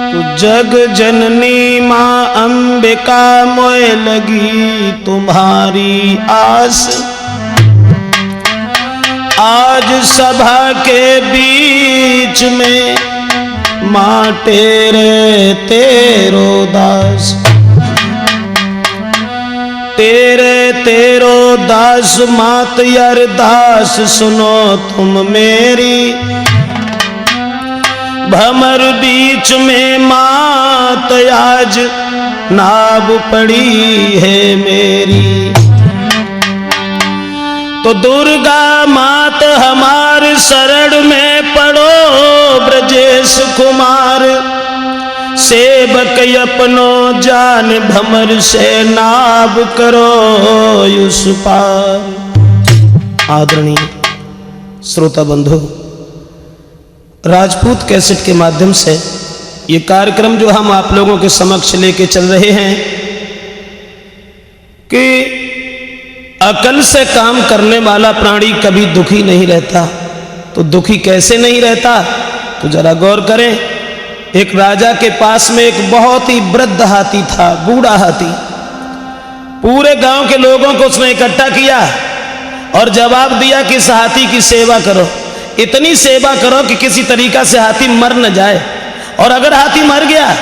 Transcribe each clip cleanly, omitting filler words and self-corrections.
तो जग जननी मां अंबिका मोए लगी तुम्हारी आस, आज सभा के बीच में मां तेरे तेरो दास, तेरे तेरो दास मात अरदास सुनो तुम मेरी, भमर बीच में मात आज नाव पड़ी है मेरी। तो दुर्गा मात हमार शरण में पड़ो ब्रजेश कुमार, सेवक अपनो जान भमर से नाव करो उस पार। आदरणीय श्रोता बंधु, राजपूत कैसेट के माध्यम से ये कार्यक्रम जो हम आप लोगों के समक्ष लेके चल रहे हैं कि अकल से काम करने वाला प्राणी कभी दुखी नहीं रहता। तो दुखी कैसे नहीं रहता, तो जरा गौर करें। एक राजा के पास में एक बहुत ही वृद्ध हाथी था, बूढ़ा हाथी। पूरे गांव के लोगों को उसने इकट्ठा किया और जवाब दिया कि इस हाथी की सेवा करो, इतनी सेवा करो कि किसी तरीका से हाथी मर न जाए, और अगर हाथी मर गया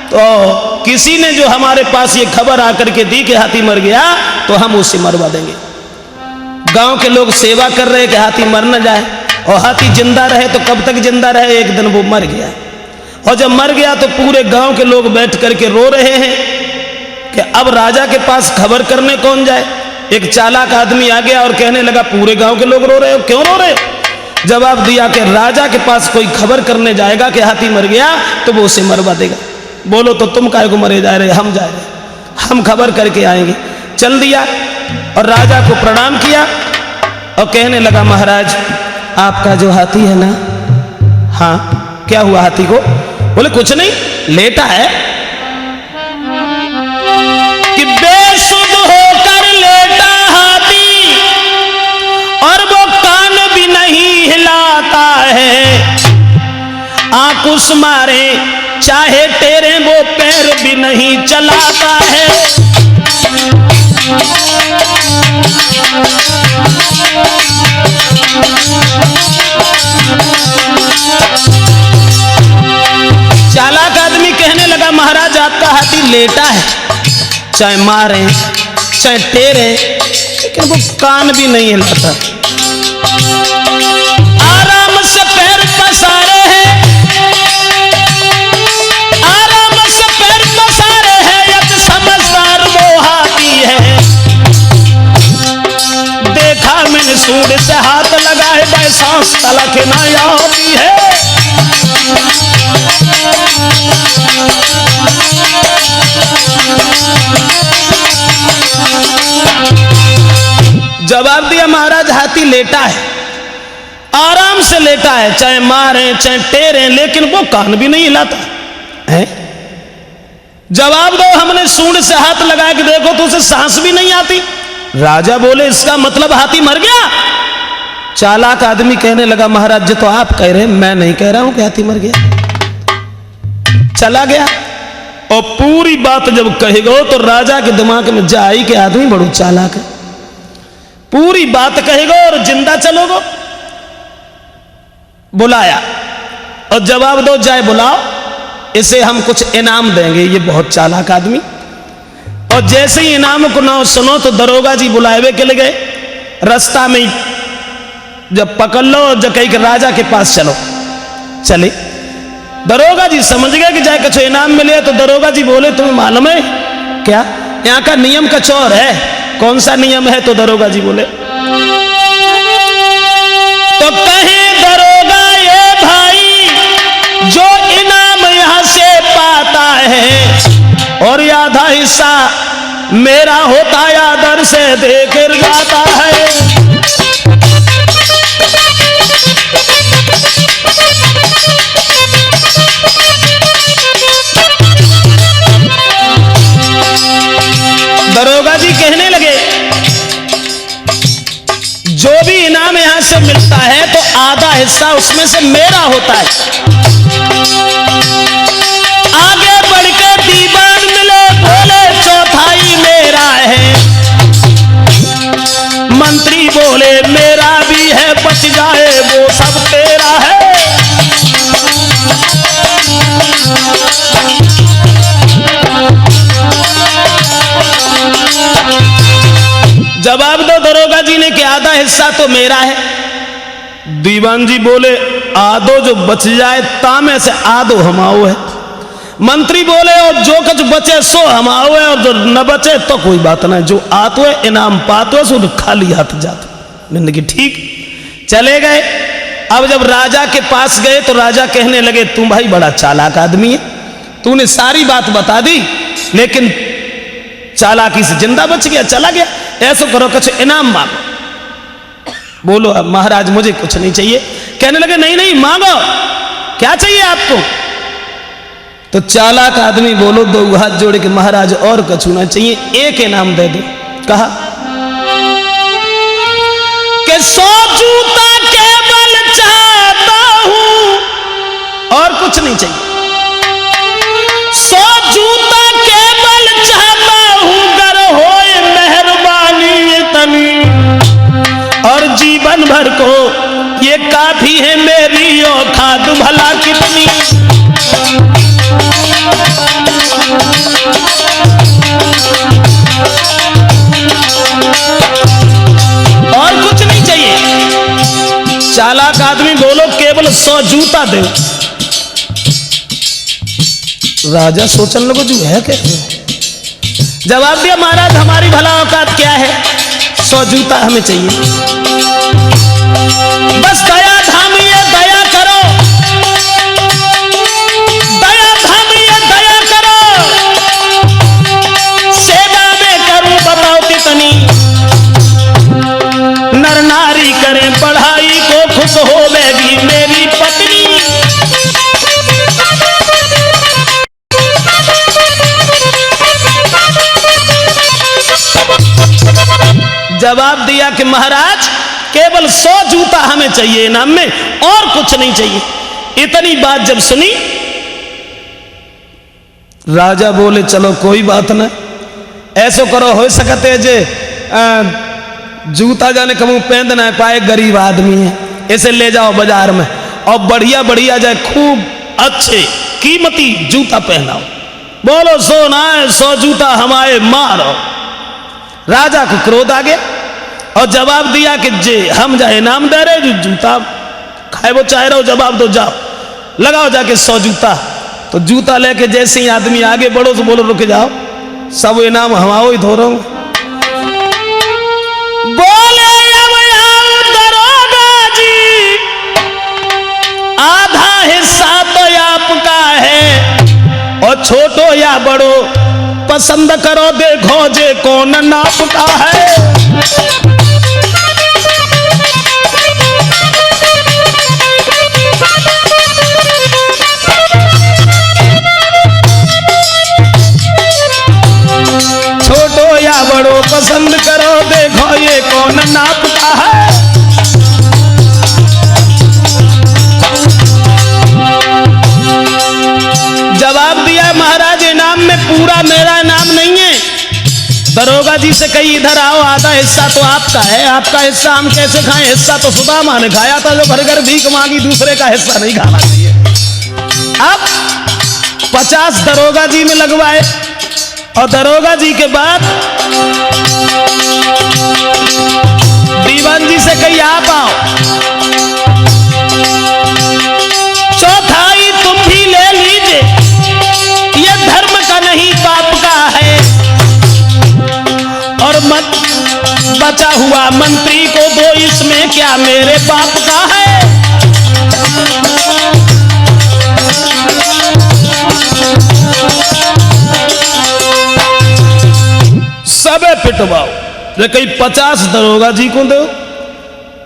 तो किसी ने जो हमारे पास ये खबर आकर के दी कि हाथी मर गया तो हम उसे मरवा देंगे। गांव के लोग सेवा कर रहे कि हाथी मर न जाए, और हाथी जिंदा रहे तो कब तक जिंदा रहे, एक दिन वो मर गया। और जब मर गया तो पूरे गांव के लोग बैठ करके रो रहे हैं कि अब राजा के पास खबर करने कौन जाए। एक चालाक आदमी आ गया और कहने लगा, पूरे गांव के लोग रो रहे हो, क्यों रो रहे हो? जवाब दिया कि राजा के पास कोई खबर करने जाएगा कि हाथी मर गया तो वो उसे मरवा देगा। बोलो तो तुम काहे को मरे जा रहे, हम जा रहे, हम खबर करके आएंगे। चल दिया और राजा को प्रणाम किया और कहने लगा, महाराज आपका जो हाथी है ना, हाँ क्या हुआ हाथी को? बोले कुछ नहीं, लेटा है। कि बेसुध होकर लेटा हाथी और वो कान भी नहीं हिलाता है, आंख उस मारे चाहे तेरे वो पैर भी नहीं चलाता है। चालाक आदमी कहने लगा, महाराज आपका हाथी लेटा है, चाहे मारे चाहे टेरे, लेकिन वो कान भी नहीं हिलाता। आराम से पैर पसारे हैं, आराम से पैर पसारे हैं, यत समझदार वो हाथी है। देखा मैंने सूंड से हाथ लगाए, भाई सांस तलक ना आती है। जवाब दिया, महाराज हाथी लेटा है, आराम से लेटा है, चाहे मारे चाहे टेरे, लेकिन वो कान भी नहीं हिलाता है। जवाब दो, हमने सूंड से हाथ लगा के देखो तो उसे सांस भी नहीं आती। राजा बोले, इसका मतलब हाथी मर गया? चालाक आदमी कहने लगा, महाराज जी तो आप कह रहे हैं, मैं नहीं कह रहा हूं कि हाथी मर गया। चला गया और पूरी बात जब कहेगा तो राजा के दिमाग में जाए कि आदमी बड़ू चालाक है, पूरी बात कहेगा और जिंदा चलोगो। बुलाया और जवाब दो, जाए बुलाओ, इसे हम कुछ इनाम देंगे, ये बहुत चालाक आदमी। और जैसे ही इनाम को ना सुनो तो दरोगा जी बुलाए के ले गए। रास्ता में जब पकड़ लो, जब कहीं के राजा के पास चलो, चले। दरोगा जी समझ गए कि जाए कुछ इनाम मिले। तो दरोगा जी बोले, तुम्हें मालूम है क्या, यहाँ का नियम कुछ और है। कौन सा नियम है? तो दरोगा जी बोले, तो कहे दरोगा ये भाई, जो इनाम यहाँ से पाता है और आधा हिस्सा मेरा होता है, आदर से देकर जाता है। दरोगा जी कहने लगे, जो भी इनाम यहां से मिलता है तो आधा हिस्सा उसमें से मेरा होता है। आगे बढ़ के दीवान मिले, बोले चौथाई मेरा है। मंत्री बोले मेरा भी है, बच जाए वो सब तेरा है। जवाब दो दरोगा जी ने कि आधा हिस्सा तो मेरा है। दीवान जी बोले आधो जो बच जाए तामे से आधो हमाओ है। मंत्री बोले और जो कुछ बचे सो हमाओ है, और जो न बचे तो कोई बात ना, जो आतो है इनाम पातो है, सो खाली हाथ जातो। मैंने कहा ठीक, चले गए। अब जब राजा के पास गए तो राजा कहने लगे तुम भाई बड़ा चालाक आदमी है, तूने सारी बात बता दी लेकिन चालाकी से जिंदा बच गया, चला गया। ऐसा करो कुछ इनाम मांगो। बोलो अब महाराज मुझे कुछ नहीं चाहिए। कहने लगे नहीं नहीं मांगो, क्या चाहिए आपको? तो चालाक आदमी बोलो दो हाथ जोड़े के महाराज और कुछ ना चाहिए, एक इनाम दे दो। कहा कि 100 जूता केवल चाहता हूं और कुछ नहीं चाहिए। 100 जूता केवल चाहता हूं, गर होए मेहरबानी इतनी, और जीवन भर को ये काफी है मेरी औकात भला कितनी। और कुछ नहीं चाहिए। चालाक आदमी बोलो केवल 100 जूता दो। राजा सोचने लगो जो है क्या? जवाब दिया महाराज हमारी भला औकात क्या है, 100 जूता हमें चाहिए। बस दया धामिए दया करो, दया धामिए दया करो, सेवा में करूं बताओ कितनी। नर नारी करें पढ़ाई को, खुश होवेगी मेरी पत्नी। जवाब दिया कि महाराज केवल 100 जूता हमें चाहिए इनाम में, और कुछ नहीं चाहिए। इतनी बात जब सुनी राजा बोले चलो कोई बात ना, ऐसो करो हो सकते जे जूता जाने कमू पहन ना पाए, गरीब आदमी है, इसे ले जाओ बाजार में और बढ़िया बढ़िया जाए खूब अच्छे कीमती जूता पहनाओ। बोलो सोना है 100 जूता हमारे मारो। राजा को क्रोध आ गया और जवाब दिया कि जे हम जाए इनाम दे रहे, जो जूता खाए वो चाहे रहो, जवाब दो जाओ लगाओ जाके 100 जूता। तो जूता लेके जैसे ही आदमी आगे बढ़ो तो बोलो रुक जाओ, सब इनाम हमाओ ही धो रहा हूं। बोले दरोगा जी आधा हिस्सा तो आपका है, और छोटो या बड़ो पसंद करो, देखो जे कौन नापता है। छोटो या बड़ो पसंद करो, देखो ये कौन नापता है। जवाब दिया महाराज इनाम में पूरा मेरा इनाम नहीं है। दरोगा जी से कही इधर आओ, आधा हिस्सा तो आपका है, आपका हिस्सा हम कैसे खाएं? हिस्सा तो सुदामा ने खाया था जो घर घर भीख मांगी, दूसरे का हिस्सा नहीं खाना चाहिए। अब 50 दरोगा जी में लगवाए और दरोगा जी के बाद दीवान जी से कही आप आओ, चौथाई तुम भी ले लीजिए, ये धर्म का नहीं पाप का है, और मत बचा हुआ मंत्री को दो, इसमें क्या मेरे पाप का है। सबे पिटवाओ, जो कहीं 50 दरोगा जी को दो,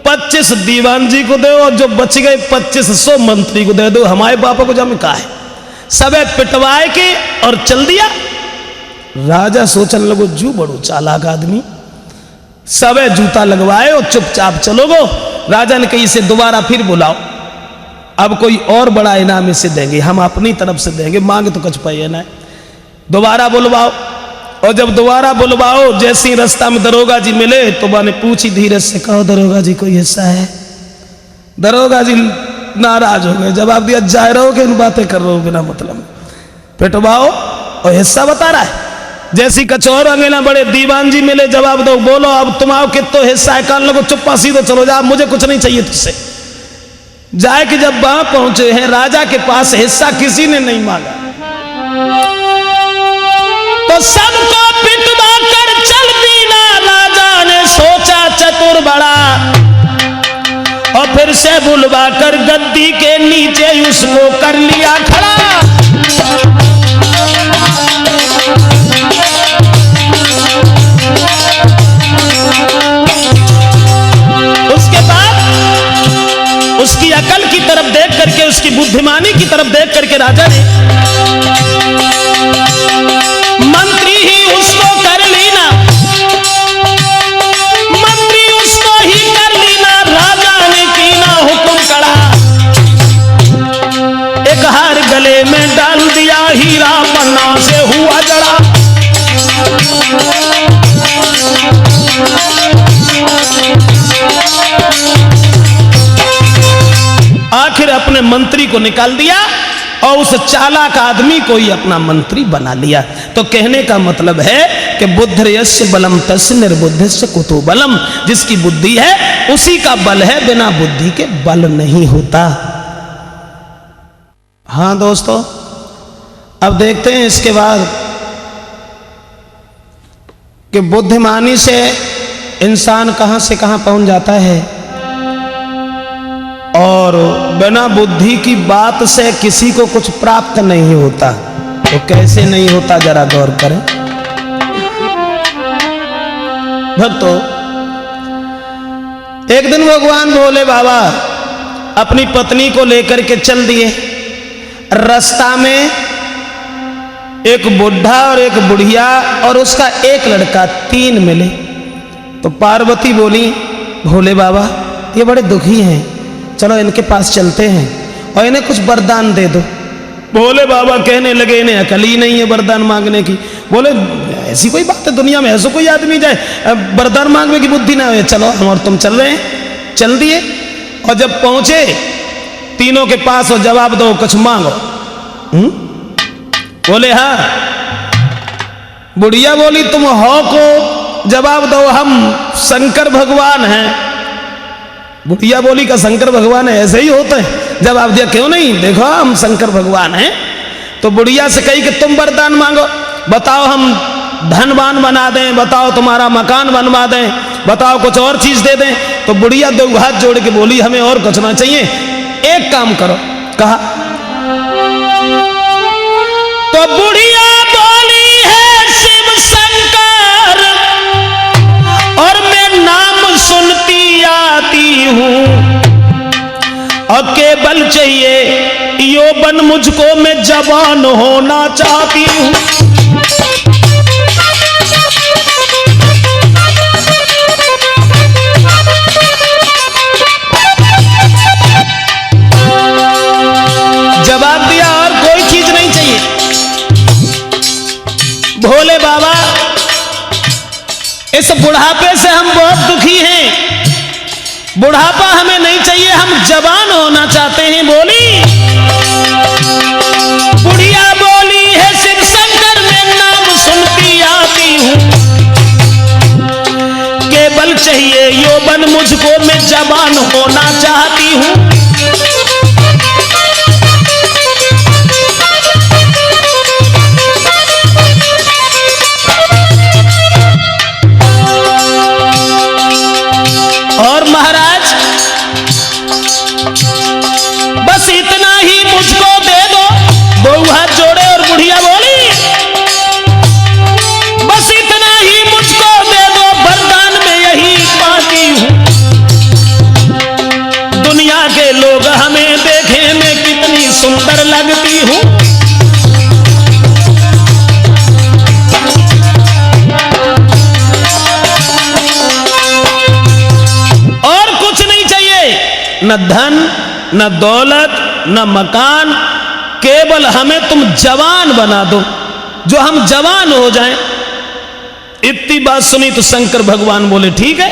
25 दीवान जी को दो, और जो बच गए 2500 मंत्री को दे दो, हमारे पापा को जम का है। सबे पिटवाए के और चल दिया। राजा सोचने लगो जू बड़ो चालाक आदमी, सबे जूता लगवाए और चुपचाप चलो गो। राजा ने कही इसे दोबारा फिर बुलाओ, अब कोई और बड़ा इनाम इसे देंगे, हम अपनी तरफ से देंगे, मांग तो कुछ पाइए ना। दोबारा बुलवाओ। और जब दोबारा बुलवाओ, जैसे ही रास्ता में दरोगा जी मिले तो मैंने पूछी धीरज से, कहो दरोगा जी कोई हिस्सा है? दरोगा जी नाराज हो गए, जवाब दिया जा रहो कि इन बातें कर रहे हो बिना मतलब, पिटवाओ और हिस्सा बता रहा है। जैसी कचौर अंगेला बड़े दीवान जी मिले, जवाब दो, बोलो अब तुम्हारा कितना हिस्सा है? कान लगो चुप्पा सीधो चलो जा, मुझे कुछ नहीं चाहिए तुझसे। जाए कि जब वहां पहुंचे हैं राजा के पास, हिस्सा किसी ने नहीं मांगा, तो सबको पिटवा कर चल दीना। राजा ने सोचा चतुर बड़ा, और फिर से बुलवा कर गद्दी के नीचे उसको कर लिया खड़ा। उसके बाद उसकी अकल की तरफ देख करके, उसकी बुद्धिमानी की तरफ देख करके राजा ने मंत्री ही उसको कर लेना, मंत्री उसको ही कर लेना। राजा ने कीना हुक्म कड़ा, एक हार गले में डाल दिया, हीरा पन्ना से हुआ जड़ा। आखिर अपने मंत्री को निकाल दिया और उस चालाक आदमी को ही अपना मंत्री बना लिया। तो कहने का मतलब है कि बुद्धिर्यस्य बलम तस्य निर्बुद्धिस्य कुतो बलम, जिसकी बुद्धि है उसी का बल है, बिना बुद्धि के बल नहीं होता। हाँ दोस्तों, अब देखते हैं इसके बाद कि बुद्धिमानी से इंसान कहां से कहां पहुंच जाता है, और बिना बुद्धि की बात से किसी को कुछ प्राप्त नहीं होता। तो कैसे नहीं होता जरा गौर करें भक्तों। एक दिन भगवान भोले बाबा अपनी पत्नी को लेकर के चल दिए। रास्ता में एक बुढ़ा और एक बुढ़िया और उसका एक लड़का, तीन मिले। तो पार्वती बोली, भोले बाबा ये बड़े दुखी हैं, चलो इनके पास चलते हैं और इन्हें कुछ वरदान दे दो। भोले बाबा कहने लगे इन्हें अकल ही नहीं है वरदान मांगने की। बोले ऐसी कोई बात है दुनिया में, ऐसा कोई आदमी जाए वरदान मांगने की बुद्धि ना हो, चलो हम और तुम चल रहे हैं। चल दिए और जब पहुंचे तीनों के पास, और जवाब दो कुछ मांगो। बोले हाँ। बुढ़िया बोली तुम हो को जवाब दो, हम शंकर भगवान हैं। बुढ़िया बोली का शंकर भगवान है, ऐसे ही होते हैं? जवाब दिया क्यों नहीं, देखो हम शंकर भगवान हैं। तो बुढ़िया से कही कि तुम वरदान मांगो, बताओ हम धनवान बना दें, बताओ तुम्हारा मकान बनवा दें, बताओ कुछ और चीज दे दें। तो बुढ़िया दो हाथ जोड़ के बोली हमें और कुछ ना चाहिए, एक काम करो। कहा तो बुढ़िया बोली है शिव शंकर और मैं नाम सुनती आती हूं, और केवल चाहिए यौवन मुझको, मैं जवान होना चाहती हूं। जवाब दिया और कोई चीज नहीं चाहिए। भोले बाबा इस बुढ़ापे से हम बहुत दुखी हैं, बुढ़ापा हमें नहीं चाहिए, हम जवान होना चाहते हैं। बोली बुढ़िया बोली है शिव शंकर मैं नाम सुनती आती हूं, केवल चाहिए यौवन मुझको, मैं जवान होना चाहती हूं। और महाराज न धन, न दौलत, न मकान, केवल हमें तुम जवान बना दो, जो हम जवान हो जाएं। इतनी बात सुनी तो शंकर भगवान बोले ठीक है।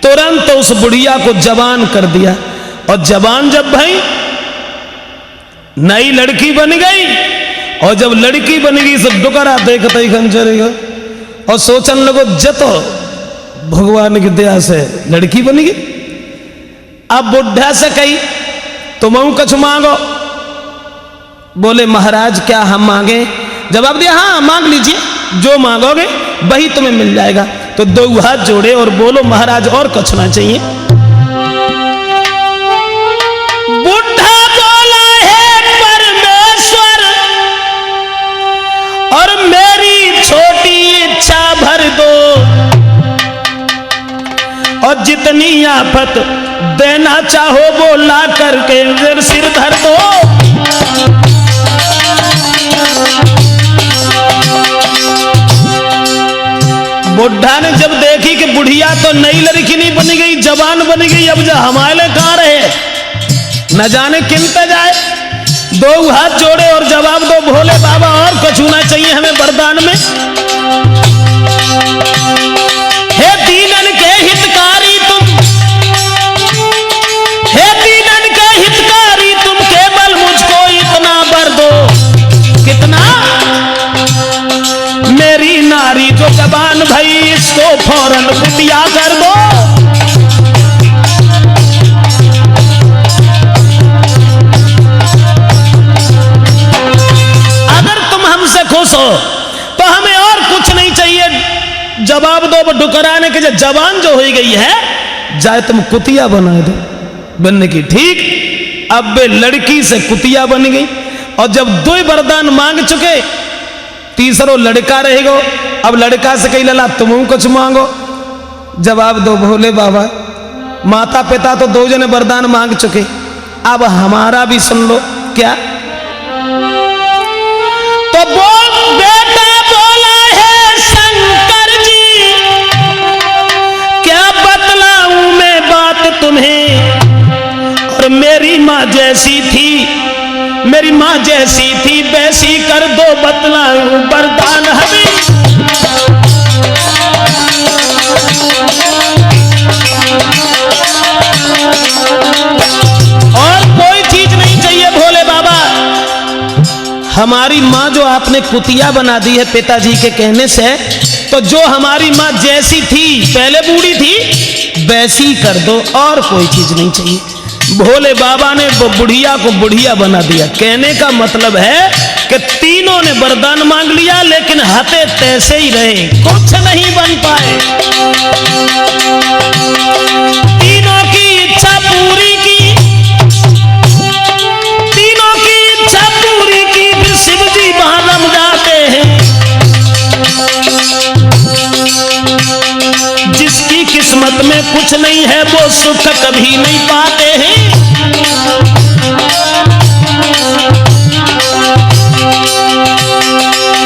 तुरंत उस बुढ़िया को जवान कर दिया, और जवान जब भाई नई लड़की बन गई, और जब लड़की बन गई सब डुकरा देखते ही खंचरेगा, और सोचन लगो जतो भगवान की दया से लड़की बन गई। अब बुढ़ा से कही तुम कुछ मांगो। बोले महाराज क्या हम मांगे? जवाब दिया हाँ मांग लीजिए, जो मांगोगे वही तुम्हें मिल जाएगा। तो दो हाथ जोड़े और बोलो महाराज और कुछ ना चाहिए। बुढ़ा बोला है परमेश्वर, और मेरी छोटी इच्छा भर दो, और जितनी आफत देना चाहो वो ला करके मेरे सिर धर दो। बुढ़ा ने जब देखी कि बुढ़िया तो नई लड़की नहीं बनी गई, जवान बन गई, अब जो हमारे कहां रहे न जाने किनते जाए। दो हाथ जोड़े और जवाब दो भोले बाबा और कुछ होना चाहिए हमें वरदान में। हे दीनन के हितकारी तुम, हे दीनन के हितकारी तुम, केवल मुझको इतना वर दो। कितना? मेरी नारी जो जवान भई इसको फौरन कुटिया कर दो। अगर तुम हमसे खुश हो तो हमें और कुछ नहीं चाहिए। जवाब दो डुकराने के जवान जो हो गई है जाए तुम कुतिया बना दो बनने की। ठीक, अब वे लड़की से कुतिया बन गई, और जब दो वरदान मांग चुके तीसरो लड़का रहेगा। अब लड़का से कही लला तुम कुछ मांगो। जवाब दो भोले बाबा माता पिता तो दो जने वरदान मांग चुके, अब हमारा भी सुन लो। क्या? तो बोल बेटा बोला है शंकर जी, क्या बतलाऊं मैं बात तुम्हें। और मेरी माँ जैसी थी, मेरी माँ जैसी थी वैसी कर दो बतलाऊं वरदान हमें। और कोई चीज नहीं चाहिए भोले बाबा। हमारी माँ जो आपने कुतिया बना दी है पिताजी के कहने से, तो जो हमारी माँ जैसी थी पहले बूढ़ी थी वैसी कर दो, और कोई चीज नहीं चाहिए। भोले बाबा ने वो बुढ़िया को बुढ़िया बना दिया। कहने का मतलब है कि तीनों ने वरदान मांग लिया लेकिन हते तैसे ही रहे, कुछ नहीं बन पाए। तीनों की इच्छा पूरी की, तीनों की इच्छा पूरी की, फिर शिव जी वहां रम जाते हैं। जिसकी किस्मत में कुछ नहीं है वो सुख कभी नहीं पाते हैं।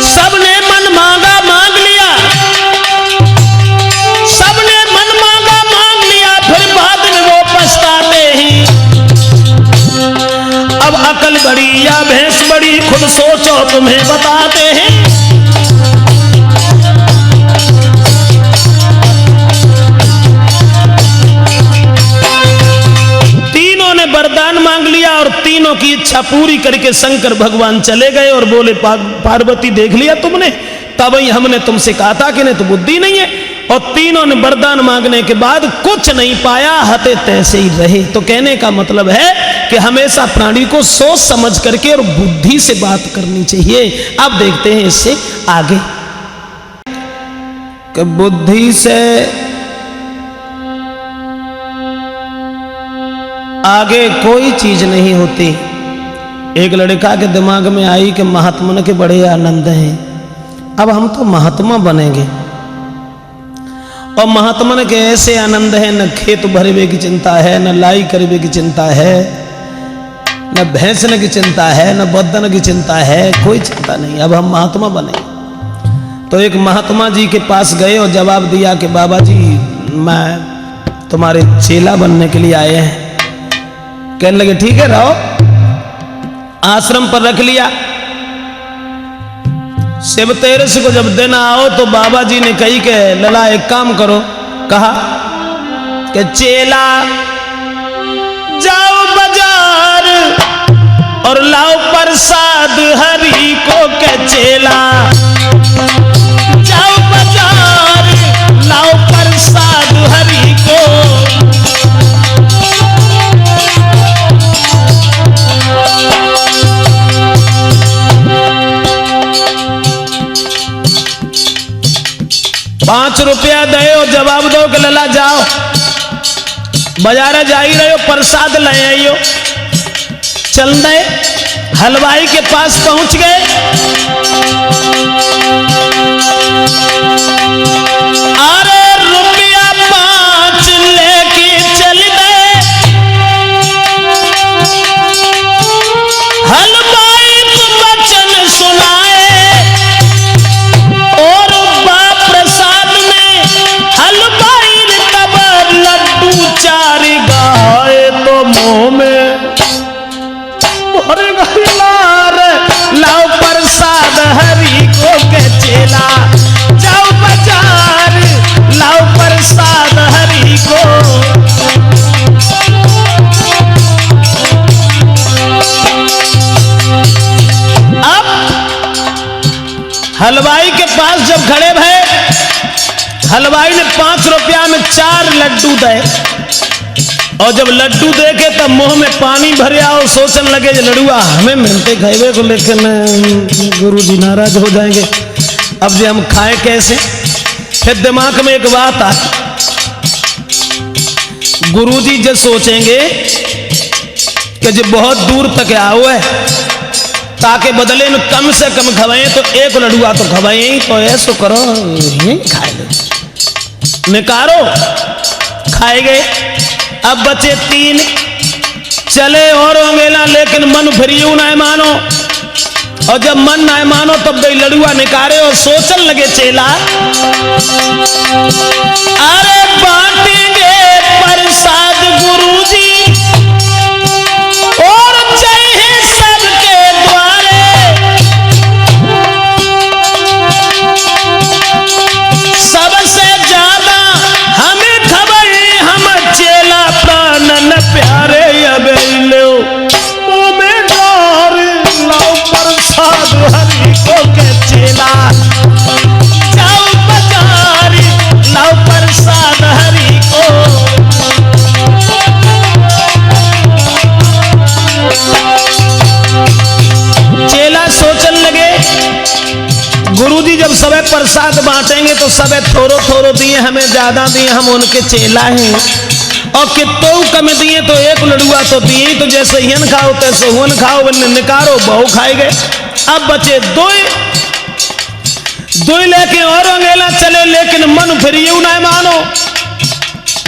सबने मन मांगा मांग लिया, सबने मन मांगा मांग लिया, फिर बाद में वो पछताते हैं। अब अकल बड़ी या भैंस बड़ी खुद सोचो तुम्हें बताते हैं। वरदान मांग लिया और तीनों की इच्छा पूरी करके शंकर भगवान चले गए और बोले पार्वती देख लिया तुमने, तब ही हमने तुमसे कहा था कि नहीं तो बुद्धि नहीं है। और तीनों ने वरदान मांगने के बाद कुछ नहीं पाया, हते तैसे ही रहे। तो कहने का मतलब है कि हमेशा प्राणी को सोच समझ करके और बुद्धि से बात करनी चाहिए। अब देखते हैं इससे आगे कि बुद्धि से आगे कोई चीज नहीं होती। एक लड़का के दिमाग में आई कि महात्मा के बड़े आनंद हैं, अब हम तो महात्मा बनेंगे। और महात्मा के ऐसे आनंद है, न खेत भरवे की चिंता है, न लाई करवे की चिंता है, न भैंसने की चिंता है, न बदन की चिंता है, कोई चिंता नहीं, अब हम महात्मा बने। तो एक महात्मा जी के पास गए और जवाब दिया कि बाबा जी मैं तुम्हारे चेला बनने के लिए आए हैं। कहने लगे ठीक है रहो। आश्रम पर रख लिया। शिव तेरस को जब दिन आओ तो बाबा जी ने कही कि लला एक काम करो। कहा कि चेला जाओ बाजार और लाओ प्रसाद हरि को के चेला जाओ बाजार लाओ प्रसाद हरि को। 5 रुपया दे और जवाब दो कि लला जाओ बाजार जा ही रहे हो प्रसाद ले आइयो। चल दे हलवाई के पास पहुंच गए। अरे रुपया 5 लेके चल गए। हलवाई को वचन सुनाए और प्रसाद में हलवाई ने तब लड्डू 4 गाए तो मुंह में लाओ प्रसाद हरि को के चेला जाओ बाजार लाओ प्रसाद हरि को। अब हलवाई के पास जब खड़े भये, हलवाई ने 5 रुपया में 4 लड्डू दे और जब लड्डू देखे तब मुंह में पानी भरे और सोचने लगे लड़ुआ हमें मिलते खाए को, लेकिन गुरुजी नाराज हो जाएंगे, अब जो हम खाए कैसे। फिर दिमाग में एक बात आई, गुरुजी जो सोचेंगे कि जो बहुत दूर तक आओ है ताकि बदले में कम से कम खवाएं तो एक लड़ुआ तो खवाएं, तो ऐसा करो यही खाए लो। निकारो खाए गए। अब बचे 3 चले और होंगेला, लेकिन मन फिर यूं ना मानो। और जब मन ना मानो तब गई लड़ुआ निकारे और सोचन लगे चेला अरे बांटेंगे प्रसाद गुरुजी और जय है सबके द्वारे। सबसे ज्यादा हमें खबर हम चेला प्राणन प्यारे अब लो में डोर लाओ प्रसाद हरि को के चेला जाओ बाजार लाओ प्रसाद हरि को। चेला सोचने लगे गुरुजी जब सबे प्रसाद बांटेंगे तो सबे थोड़ो थोड़ो दिए, हमें ज्यादा दिए, हम उनके चेला हैं। और कितो कम दिए तो एक लड़ुआ तो दिए, तो जैसे हिन खाओ तैसे हुन खाओ, निकारो बहु खाए गए। अब बचे 2 लेके और अंगेला चले, लेकिन मन फिर यूं ना मानो।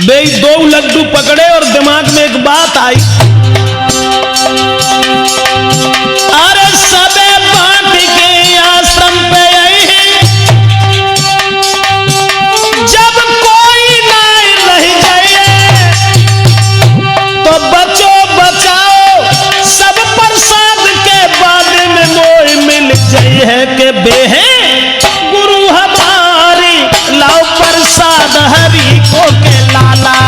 बे 2 लड्डू पकड़े और दिमाग में एक बात आई, अरे सबे बांट के आश्रम पे आई है, जब कोई ना रह जाए तो बचो बचाओ सब प्रसाद के बाद में मोह मिल जाए है के बेहे गुरु हमारी लाओ प्रसाद हरि को के लाला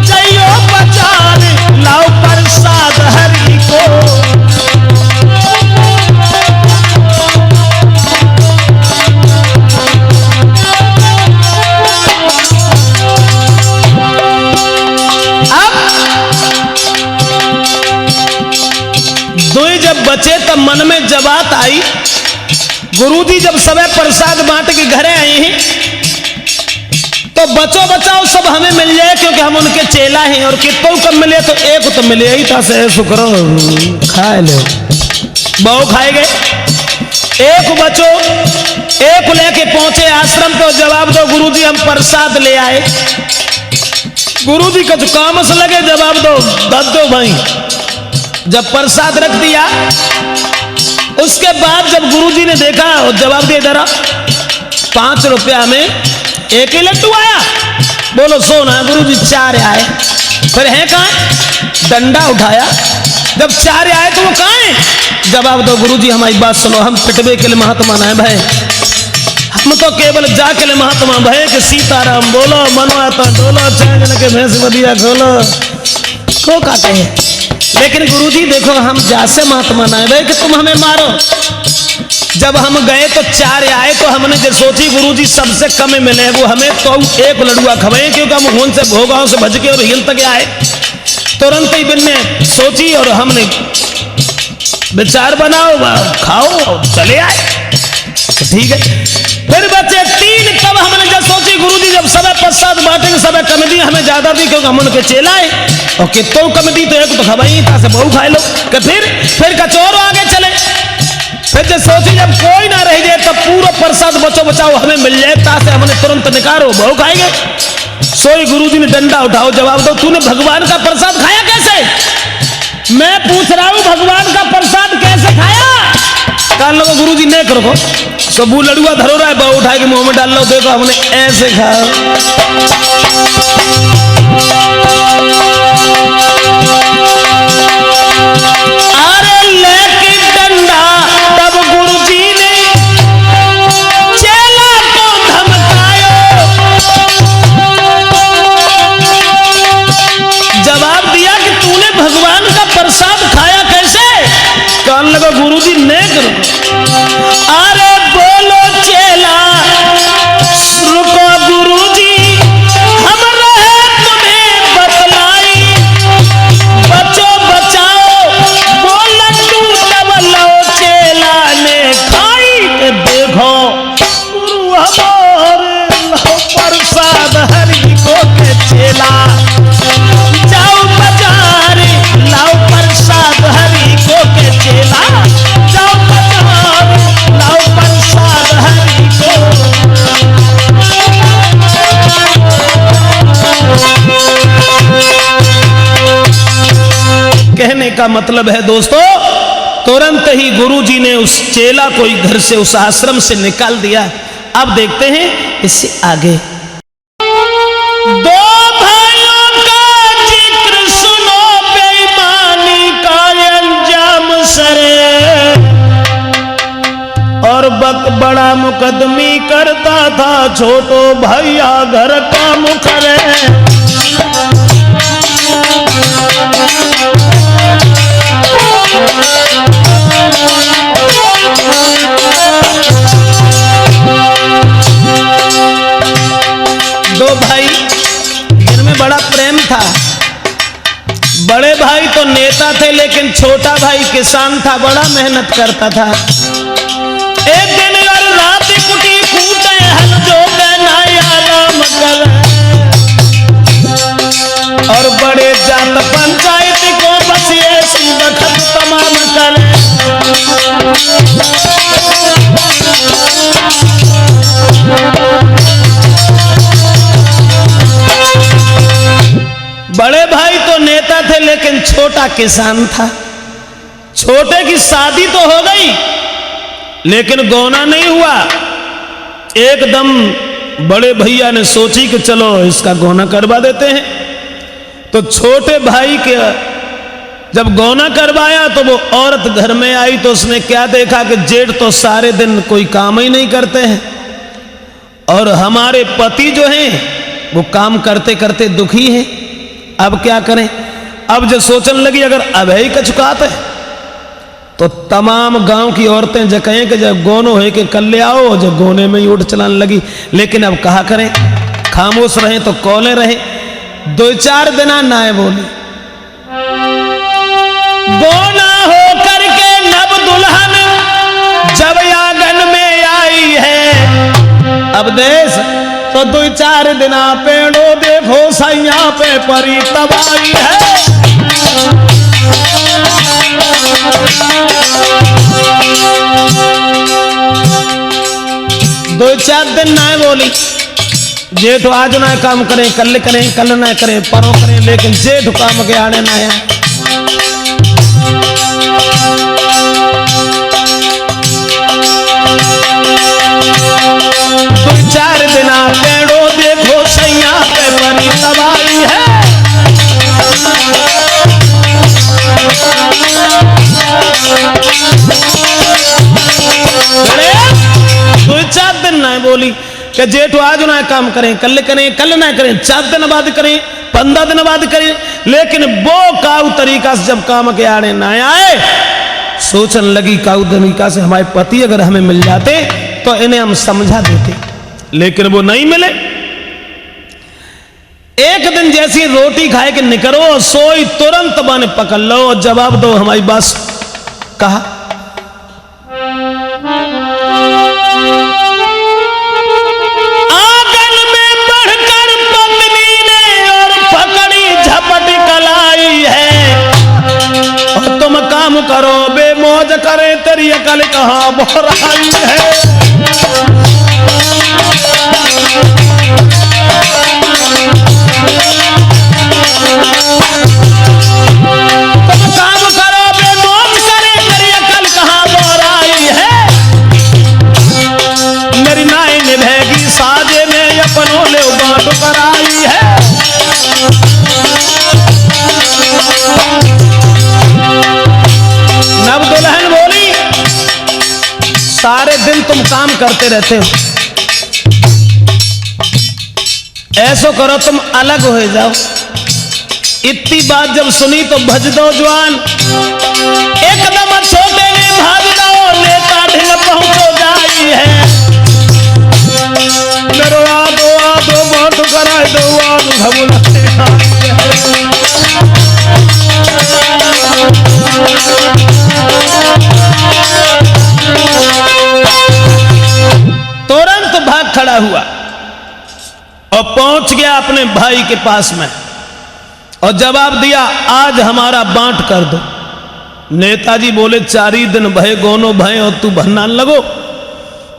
जयो बाजार लाओ प्रसाद हरि को। जब बचे तब मन में जबात आई, गुरुजी जब सबे प्रसाद बांट के घरे आए हैं तो बचो बचाओ सब हमें मिल जाए, क्योंकि हम उनके चेला हैं। और कितों कम मिले तो एक तो मिले ही था से शुक्र खाए लो बहु खाए गए। एक बचो, एक लेके पहुंचे आश्रम पे, जवाब दो गुरुजी हम प्रसाद ले आए। गुरुजी का जो काम से लगे जवाब दो दो भाई। जब प्रसाद रख दिया उसके बाद जब गुरुजी ने देखा और जवाब दे दरा 5 रुपया में 1 ही लड्डू आया, बोलो सोना गुरुजी 4 आए। फिर है कहाँ? डंडा उठाया, जब चार आए तो वो कहाँ है? जवाब दो गुरुजी हमारी बात सुनो, हम पिटबे के लिए महात्मा ना भाई, हम तो केवल जाके लिए महात्मा भय कि सीताराम बोलो, मनवा तो डोलो, चांद के भैंस बदिया खोलो, को कहते हैं। लेकिन गुरुजी देखो हम जासे महात्मा ना भाई कि तुम हमें मारो। जब हम गए तो चार आए तो हमने जो सोची गुरुजी सबसे कम मिले वो हमें तो एक लड़ुआ खवाए, क्योंकि हम खून से भोगाओं से भज के और हिल तक आए। तुरंत ही बिन ने सोची और हमने विचार बनाओ खाओ और चले आए। ठीक है, फिर बचे तीन, तब हमने जब सोची गुरुजी जब सब प्रसाद बांटेंगे सब कम दी, हमें ज्यादा दी क्योंकि हम उनके चेला है और कितों कम दी तो एक तो खवाई था से बहु खाए लो। फिर कचौर आगे चले, फिर जब सोची जब कोई ना रह जाए तब पूरा प्रसाद बचो बचाओ हमें मिल जाए, तासे हमने तुरंत निकालो बहु खाएंगे। सोई गुरुजी ने डंडा उठाओ, जवाब दो तूने भगवान का प्रसाद खाया कैसे? मैं पूछ रहा हूं भगवान का प्रसाद कैसे खाया? कान लो गुरुजी ने करो सबू लड़ुआ धरो रहा है, बहु उठा के मुंह में डाल लो, देखो हमने ऐसे खाया। अरे लेके डंडा तब गुरुजी ने चेला को धमकायो, जवाब दिया कि तूने भगवान का प्रसाद खाया कैसे? कान लगा गुरुजी ने करो। अरे बोलो चेला रुको गुरुजी, हम रहे तुम्हें बतलाई, बचो बचाओ वो लड्डू तब लो चेला ने खाई। देखो गुरु हमारे लो प्रसाद हरि को के चेला, जाओ बाजार लाओ प्रसाद हरि को के चेला, जाओ बाजार लाओ प्रसाद हरि को। कहने का मतलब है दोस्तों, तुरंत ही गुरुजी ने उस चेला को घर से उस आश्रम से निकाल दिया। अब देखते हैं इससे आगे। दो भाइयों का जिक्र सुनो, बेईमानी का अंजाम सरे, और बक बड़ा मुकदमी करता था छोटो भैया घर का मुखरे। दो भाई जिनमें बड़ा प्रेम था, बड़े भाई तो नेता थे लेकिन छोटा भाई किसान था, बड़ा मेहनत करता था। एक दिन और रात कुटी कूटे हल जो आराम कर, और बड़े जात पंचायत को बस ऐसी वक्त तमाम कर। बड़े भाई तो नेता थे लेकिन छोटा किसान था। छोटे की शादी तो हो गई लेकिन गौना नहीं हुआ। एकदम बड़े भैया ने सोची कि चलो इसका गौना करवा देते हैं। तो छोटे भाई के जब गौना करवाया तो वो औरत घर में आई तो उसने क्या देखा कि जेठ तो सारे दिन कोई काम ही नहीं करते हैं और हमारे पति जो हैं वो काम करते करते दुखी हैं। अब क्या करें? अब जो सोचने लगी अगर अब ही कचुकात है तो तमाम गांव की औरतें जो कहें कि जब गोनो है कि कल ले आओ, जब गोने में ही उठ चलाने लगी। लेकिन अब कहा करें, खामोश रहे तो कौले रहे। 2-4 दिन नाए बोली। गोना हो करके नब दुल्हन जब आंगन में आई है, अब देश तो 2-4 दिन पेड़ो देखो सैया पे परी तबाही है। 2-4 दिन ना बोली। जेठ आज ना काम करें, कल ना करें, परों करें, लेकिन जेठ काम के आने ना आया। तो 4 दिन पेड़ो देखो सैया पे बड़ी तबाही है। बोली कि जेठ आज ना काम करें, कल ना करें, 4 दिन बाद करें, 15 दिन बाद करें। लेकिन वो काऊ तरीका से जब काम के आड़े ना आए, सोचने लगी काऊ तरीका से हमारे पति अगर हमें मिल जाते तो इन्हें हम समझा देते, लेकिन वो नहीं मिले। एक दिन जैसी रोटी खाए कि निकरो सोई तुरंत बन पकड़ लो और जवाब दो हमारी बात। कहा आंगन में बढ़कर पत्नी ने और पकड़ी झपट कलाई है, और तुम काम करो बेमौज करे तेरी अकल कहां बोराई है। नव दुल्हन बोली सारे दिन तुम काम करते रहते हो, ऐसो करो तुम अलग हो जाओ। इतनी बात जब सुनी तो भज दो जवान, एकदम छोटे ने भाग दो, नेता ढिल पहुंचो जाई है। मेरो आदो आदो बात कराए दो आदो घबुलाते तुरंत भाग खड़ा हुआ और पहुंच गया अपने भाई के पास में और जवाब दिया आज हमारा बांट कर दो। नेताजी बोले 4 ही दिन भय गोनो भय और तू भन्ना लगो।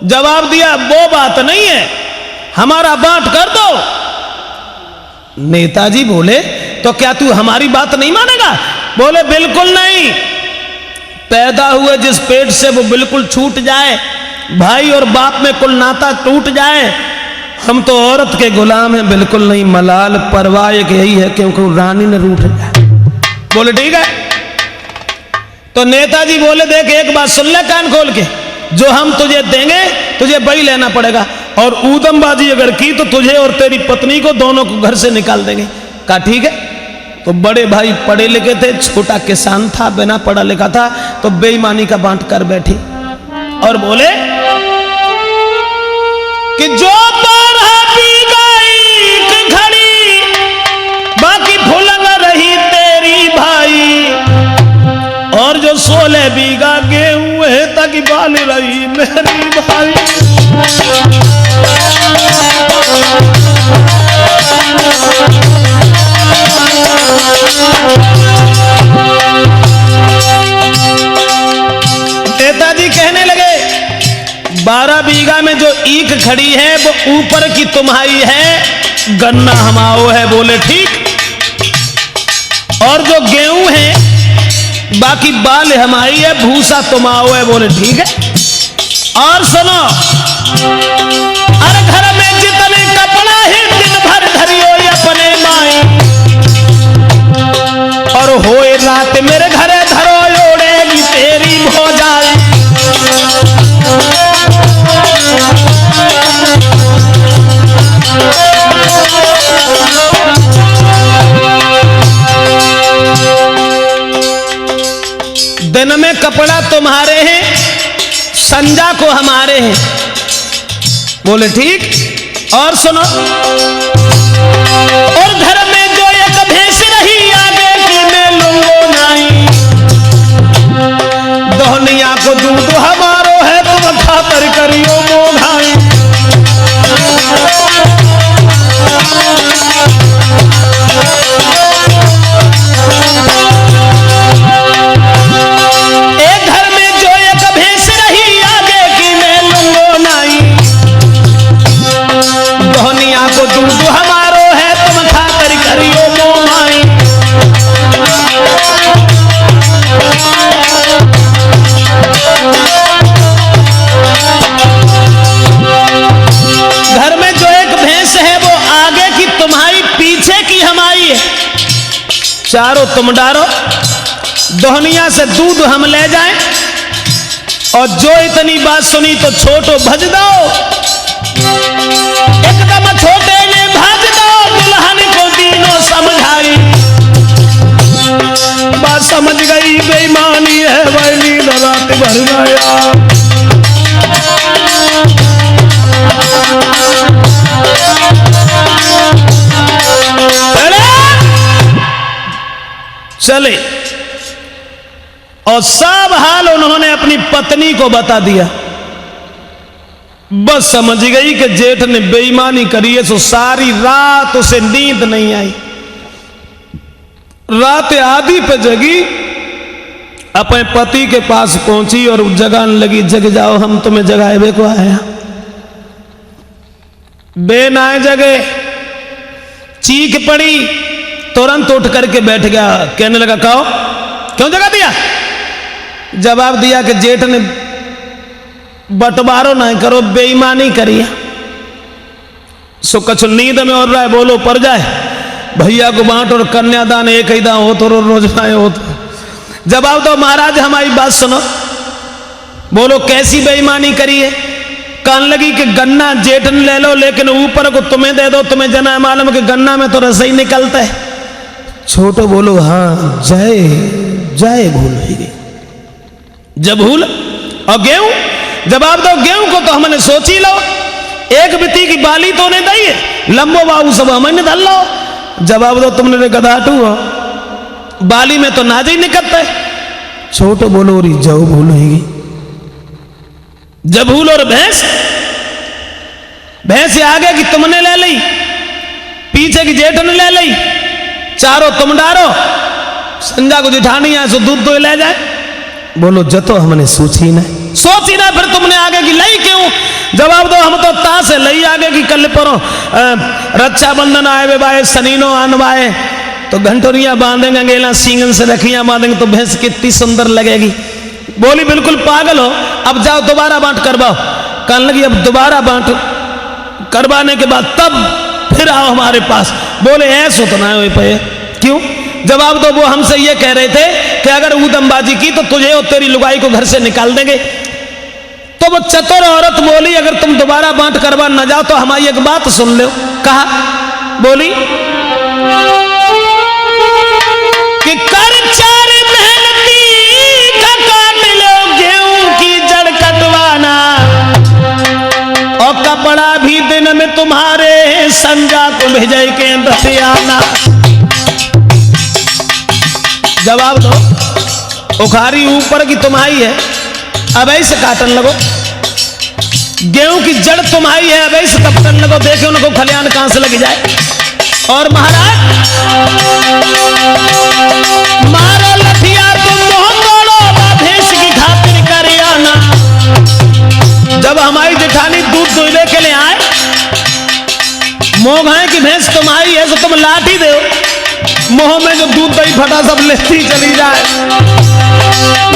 जवाब दिया वो बात नहीं है, हमारा बांट कर दो। नेताजी बोले तो क्या तू हमारी बात नहीं मानेगा? बोले बिल्कुल नहीं, पैदा हुए जिस पेट से वो बिल्कुल छूट जाए, भाई और बाप में कुल नाता टूट जाए। हम तो औरत के गुलाम हैं, बिल्कुल नहीं। मलाल परवाह यही है क्योंकि रानी ने रूठ जाए। बोले ठीक है। तो नेताजी बोले देख एक बात सुन ले कान खोल के, जो हम तुझे देंगे तुझे वही लेना पड़ेगा, और ऊदमबाजी अगर की तो तुझे और तेरी पत्नी को दोनों को घर से निकाल देंगे। कहा ठीक है। तो बड़े भाई पढ़े लिखे थे, छोटा किसान था, बिना पढ़ा लिखा था, तो बेईमानी का बांट कर बैठी और बोले कि जो 12 बीघा एक घड़ी बाकी फुलंग रही तेरी भाई, और जो 16 बीघा गेहूं है ताकि बाल रही मेरी भाई। नेताजी कहने लगे 12 बीघा में जो ईख खड़ी है वो ऊपर की तुम्हारी है, गन्ना हमाओ है। बोले ठीक। और जो गेहूं है बाकी बाल हमारी है, भूसा तुम्हाओ है। बोले ठीक है। और सुनो, अरे घर में जितने कपड़ा है दिन भर धरियो अपने माई, और होए रात मेरे घरे धरो ओढ़ेगी तेरी भौजाई। दिन में कपड़ा तुम्हारे हैं, संजा को हमारे हैं। बोले ठीक। और सुनो, और घर में जो एक भैंस रही आगे की मैं लूंगो नहीं, दोहनिया को दूध हमारो है तुम खातर करियो मोघाई। चारों तुम डारो, दोहनिया से दूध हम ले जाएं, और जो इतनी बात सुनी तो छोटो भज दो। एकदम छोटे ने भाज दो दुल्हन को तीनों समझाई। बात समझ गई बेईमानी है वैली रात भर गया। चले और सब हाल उन्होंने अपनी पत्नी को बता दिया। बस समझ गई कि जेठ ने बेईमानी करी है, तो सारी रात उसे नींद नहीं आई। रात आधी पे जगी, अपने पति के पास पहुंची और जगाने लगी, जग जाओ हम तुम्हें जगाए को आया। बे नाए जगे, चीख पड़ी, तुरंत उठ करके बैठ गया। कहने लगा कहो क्यों जगा दिया? जवाब दिया कि जेठ ने बंटवारो ना करो, बेईमानी करी है। सो कछु नींद में और रहा है, बोलो पर जाए भैया को बांट और कन्यादान एक ही दान हो तो रोज आए हो तो। जवाब दो महाराज हमारी बात सुनो। बोलो कैसी बेईमानी करी है? कहने लगी कि गन्ना जेठ ने ले लो लेकिन ऊपर को तुम्हें दे दो, तुम्हें जना मालूम कि गन्ना में तो रसोई निकलता है। छोटो बोलो हाँ जय जय भूल हो गई। जब भूल और गेहूं, जवाब दो गेहूं को तो हमने सोची लो, एक बिती की बाली तो ने दी है, लंबो बाबू सब हमने धल लो। जवाब दो तुमने गधाटू हो, बाली में तो नाज ही निकलता है। छोटो बोलो री जाओ भूल होगी। जब भूल और भैंस, भैंस आगे की तुमने ले ली, पीछे की जेठ ने ले ली, चारों तुम डारो, संजा को जिठानी है सो दूध तो ले जाए। बोलो जतो हमने सोची ना, सोची ना फिर तुमने आगे की लई क्यों? जवाब दो हम तो ता से लई आगे की कल परो रक्षाबंधन आए वे बाए सनीनो आनवाए तो घंटोरिया बांधेंगे, गेला सींगन से रखियां बांधेंगे तो भैंस कितनी सुंदर लगेगी। बोली बिल्कुल पागल हो, अब जाओ दोबारा बांट करवाओ। कहने लगी अब दोबारा बांट करवाने के बाद तब फिर आओ हमारे पास। बोले ऐसा तो ना हो पे, क्यों? जवाब दो वो हमसे ये कह रहे थे कि अगर ऊदमबाजी की तो तुझे और तेरी लुगाई को घर से निकाल देंगे। तो वो चतुर औरत बोली अगर तुम दोबारा बांट करवा न जाओ तो हमारी एक बात सुन लो। कहा? बोली कि कर चार मेहनती का काट लो गेहूं की जड़ कटवाना और कपड़ा भी दिन में तुम्हारे संजा को भेजे के दतियाना। जवाब दो उखारी ऊपर की तुम्हारी है, अब ऐसे काटन लगो, गेहूं की जड़ तुम्हारी है, अब ऐसे कपटन लगो, देखे उनको खलियान कहां से लग जाए। और महाराज मारो लठिया तुम मोह तोड़ो भैंस की खातिर कर आना। जब हमारी जेठानी दूध दुहले के लिए आए, मोह है कि भैंस तुम्हारी है तो तुम लाठी दो, मोह में जो दूध दही फटा सब लेती चली जाए।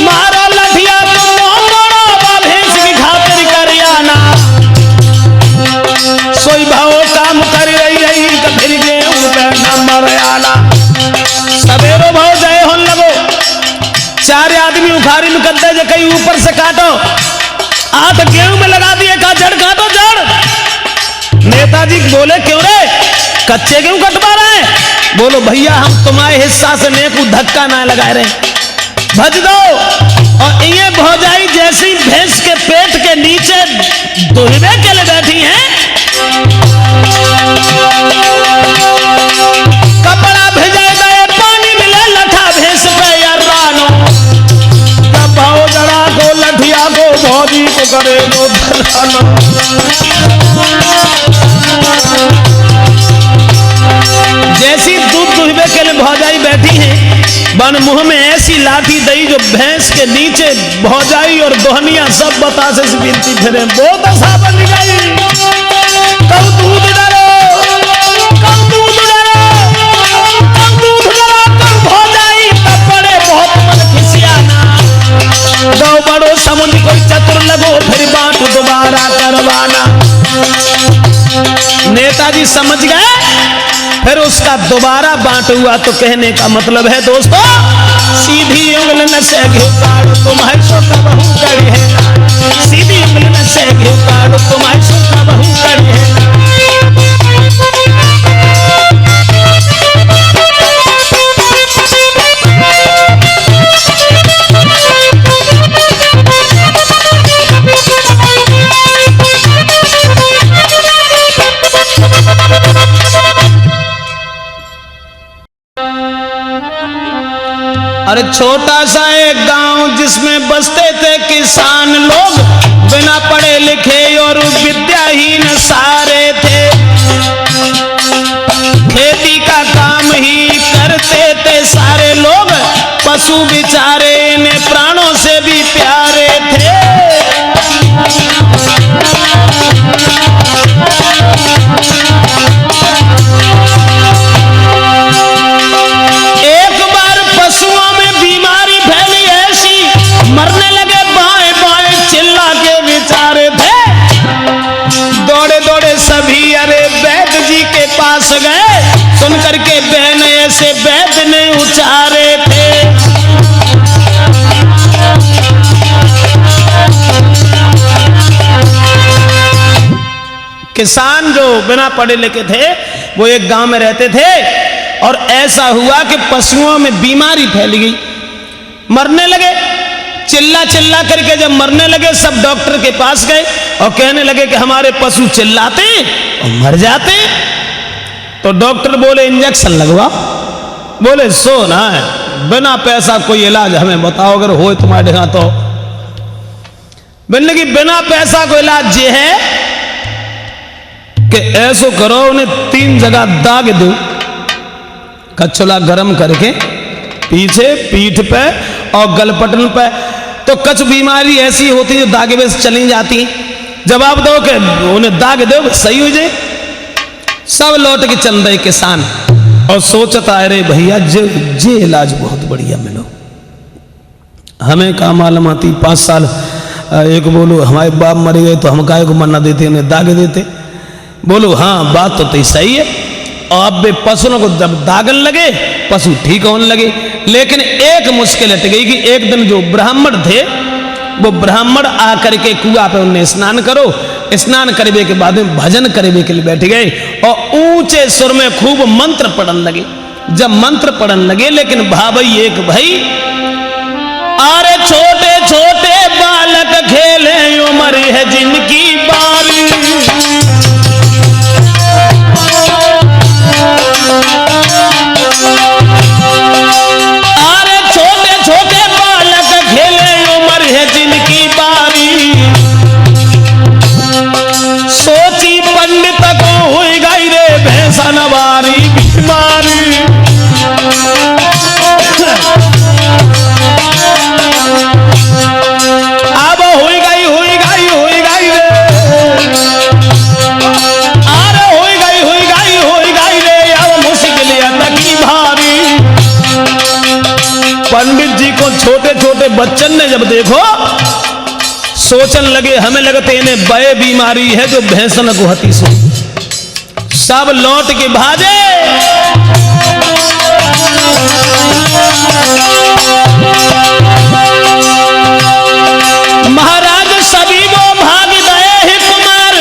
मारो लठिया तुम मोह तोड़ो भैंस की खातिर कर आना। सोई भाव काम कर रही फिर गेहूं पे नंबर आना। सवेरो भाव जय होन लगो, चार आदमी उखाड़ी में कर दे कहीं ऊपर से काटो, 8 गेहूं में लगा दिए, कहा जड़ काटो जड़। नेताजी बोले क्यों रे कच्चे गेहूं कटवा रहे हैं? बोलो भैया हम तुम्हारे हिस्सा से नेकू धक्का ना लगा रहे, भज दो। और ये भौजाई जैसी भैंस के पेट के नीचे दुहबे के लिए बैठी हैं, कपड़ा भिजा गए पानी मिले लठा भैंस पे यारानो। जब भाव जड़ा को लठिया को भौजी को करे लो धरानो। जैसी दूध दुहबे के लिए भौजाई बैठी है, बन मुंह में ऐसी लाठी दई जो भैंस के नीचे भौजाई और दोहनिया सब बतासे से बिनती फिरे। बहुत आशा बन गई, कब दूध डरो, कब दूध डरो, कब दूध डरो, कब भौजाई तब बड़े बहुत मन खिसियाना। दो बड़ो समुद्र कोई चतुर लगो फिर बात दोबारा करवाना। नेताजी समझ गए, फिर उसका दोबारा बांट हुआ। तो कहने का मतलब है दोस्तों सीधी उंगली न से घी काटो तुम्हारी सोता बहू करी है, सीधी उंगली न से घी काटो तुम्हारी सोता बहू करी और छोटा सा एक गांव जिसमें बसते थे किसान लोग, बिना पढ़े लिखे और विद्याहीन सारे थे। खेती का काम ही करते थे सारे लोग, पशु बेचारे इन्हें प्राणों से भी प्यारे थे। एक बार पशुओं में बीमारी फैली ऐसी, मरने लगे बाएं बाएं चिल्ला के बेचारे थे। दौड़े दौड़े सभी अरे वैद्य जी के पास गए, सुन करके बहन ऐसे वैद्य ने उचारे थे। किसान जो बिना पढ़े लिखे थे वो एक गांव में रहते थे, और ऐसा हुआ कि पशुओं में बीमारी फैल गई, मरने लगे। चिल्ला चिल्ला करके जब मरने लगे, सब डॉक्टर के पास गए और कहने लगे कि हमारे पशु चिल्लाते और मर जाते। तो डॉक्टर बोले इंजेक्शन लगवा। बोले सो ना है, बिना पैसा कोई इलाज हमें बताओ, अगर हो तुम्हारे यहां तो। बोलने की बिना पैसा कोई इलाज ये है कि ऐसो करो, उन्हें 3 जगह दाग दो, कचौला गरम करके पीछे पीठ पे और गलपटन पे। तो कुछ बीमारी ऐसी होती है जो दागे में चली जाती, जवाब दो कि उन्हें दाग दो सही हो जाए। सब लौट के चल रहे किसान और सोचता अरे भैया जे इलाज बहुत बढ़िया मिलो, हमें का मालूम आती 5 साल। एक बोलो हमारे बाप मर गए तो हम काहे को मरना देते, उन्हें दाग देते। बोलो हाँ बात तो सही है। और अब पशुओं को जब दागन लगे पशु ठीक होने लगे। लेकिन एक मुश्किल हट गई कि एक दिन जो ब्राह्मण थे वो ब्राह्मण आकर के कुआं पे उन्हें स्नान करो, स्नान करने के बाद में भजन करने के लिए बैठ गए और ऊंचे सुर में खूब मंत्र पढ़न लगे। जब मंत्र पढ़न लगे, लेकिन भाई एक भाई अरे छोटे छोटे बालक खेले उम्र है जिनकी बारी, अरे छोटे छोटे बालक खेले उम्र है जिनकी बारी, सोची पंडित को हुई गई रे भैंसा नवारी बीमारी। अब हुई गई रे, अरे हुई गई रे, अब मुश्किल तकी भारी। पंडित जी को छोटे छोटे बच्चन ने जब देखो, सोचन लगे हमें लगते इन्हें बय बीमारी है जो भैंसन को हती सो। सब लौट के भागे। महाराज सभी वो भाग गए ही कुमार,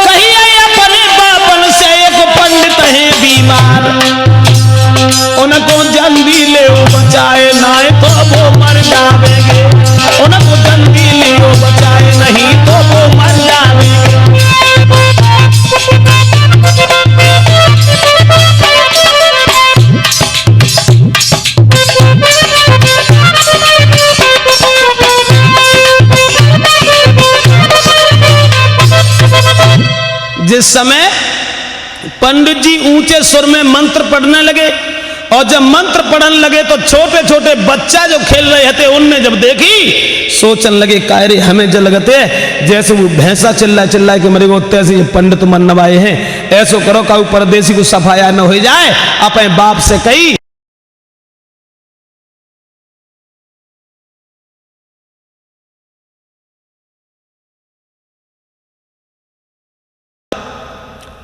कहिए अपने बापन से एक पंडित है बीमार, उनको जल्दी ले बचाए नहीं तो वो मर जाएंगे, उनको जल्दी ले बचाए नहीं तो वो मर जाएंगे। जिस समय पंडित जी ऊंचे सुर में मंत्र पढ़ने लगे, और जब मंत्र पढ़ने लगे तो छोटे छोटे बच्चा जो खेल रहे थे उनने जब देखी, सोचने लगे कायरे हमें जो लगते जैसे वो भैंसा चिल्ला के मरे वो तैसे पंडित मन नवाए हैं। ऐसो करो का परदेसी को सफाया न हो जाए, अपने बाप से कही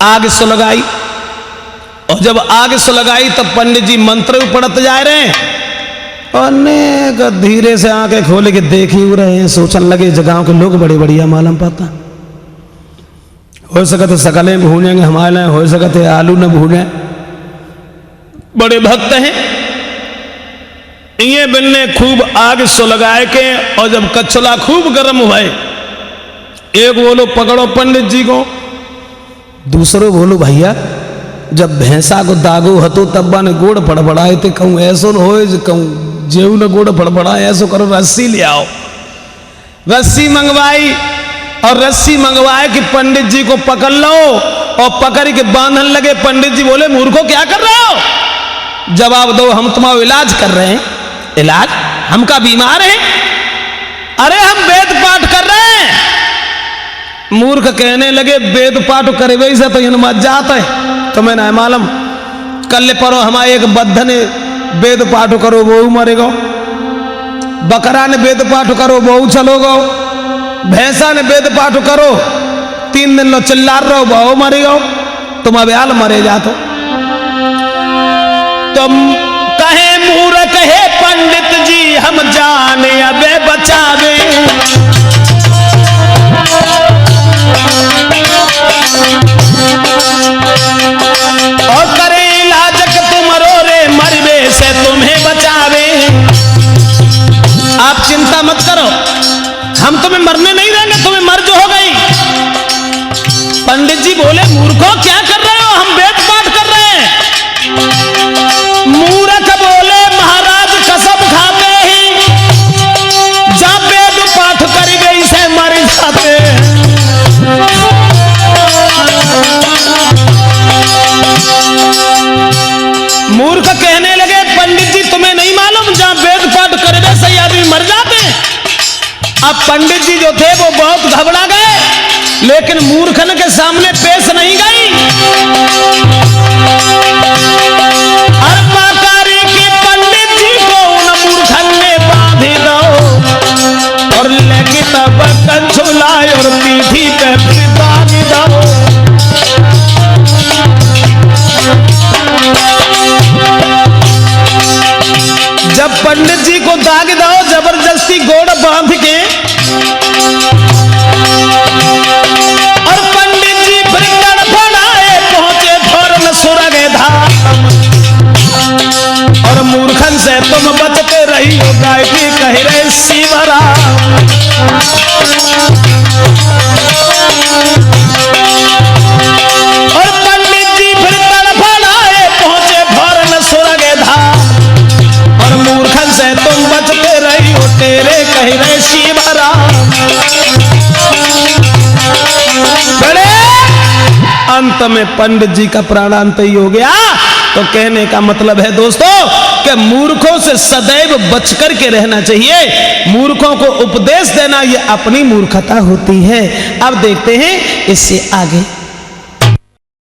आग सुलगाई। और जब आग सुलगाई तब पंडित जी मंत्र पढ़ते जा रहे हैं, अनेक धीरे से आंखें खोले के देख ही रहे हैं। सोचने लगे जगह के लोग बड़े बढ़िया मालूम पाता, हो सकते सकलें भूनेंगे हमारे, हो सकते आलू न भूने, बड़े भक्त हैं। ये बिन्ने खूब आग सुलगाए के, और जब कचौला खूब गर्म हुए, एक बोलो पकड़ो पंडित जी को, दूसरो बोलो भैया जब भैंसा को दागो हतो तब ने गोड़ फड़फड़ाए थे, कहूँ ऐसो हो कहूँ जेऊ ने गोड़ फड़फड़ा, ऐसो करो रस्सी ले आओ। रस्सी मंगवाई और रस्सी मंगवाए कि पंडित जी को पकड़ लो, और पकड़ के बांधने लगे। पंडित जी बोले मूर्खो क्या कर रहे हो, जवाब दो, हम तुम्हारा इलाज कर रहे हैं। इलाज? हम का बीमार हैं? अरे हम वेद पाठ कर रहे हैं। मूर्ख कहने लगे वेद पाठ करे वही से तो इन मत जाता है, तुम्हें ना मालूम। कल परो हमारे एक बद्ध ने वेद पाठ करो वो मरेगा, बकरा ने वेद पाठ करो वो चलोगो, भैंसा ने वेद पाठ करो 3 दिन लो चिल्ला रहो वो मरेगा, तुम अब्याल मरे जातो। तुम कहे मूर्ख है पंडित जी हम जाने अबे बचावे, और करे इलाज तुमरो रे मरवे से तुम्हें बचावे। आप चिंता मत करो, हम तुम्हें मरने नहीं देंगे, तुम्हें मर्ज हो गई। पंडित जी बोले मूर्खों क्या कर रहे हो, हम वेद पाठ कर रहे हैं। मूर्ख बोले महाराज कसम खाते ही जब वेद पाठ कर गई से मर जाते। मूर्ख कहने लगे पंडित जी तुम्हें नहीं मालूम जहां वेद पाठ करने से आदमी मर जाते। अब पंडित जी जो थे वो बहुत घबरा गए, लेकिन मूर्खन के सामने पेश नहीं गई। अर्पाकारी के पंडित जी को उन मूर्खन ने बांधी दो, और लेके तब कंछुलाए और पीठी पे फिर बांधी दो। जब पंडित जी को दाग दो जबरदस्ती गोड़ बांध के, और पंडित जी फिर तड़फड़ाए पहुंचे फौरन सुरग धाम, और मूर्खन से तुम बचते रही हो गायकी कह रहे शिवराम। और पंडित जी फिर तड़फड़ाए पहुंचे फौरन सुरग धाम, और मूर्खन से तुम बचते रही हो तेरे कह रहे शिवराम। बड़े अंत में पंडित जी का प्राणांत ही हो गया। तो कहने का मतलब है दोस्तों कि मूर्खों से सदैव बचकर के रहना चाहिए। मूर्खों को उपदेश देना ये अपनी मूर्खता होती है। अब देखते हैं इससे आगे।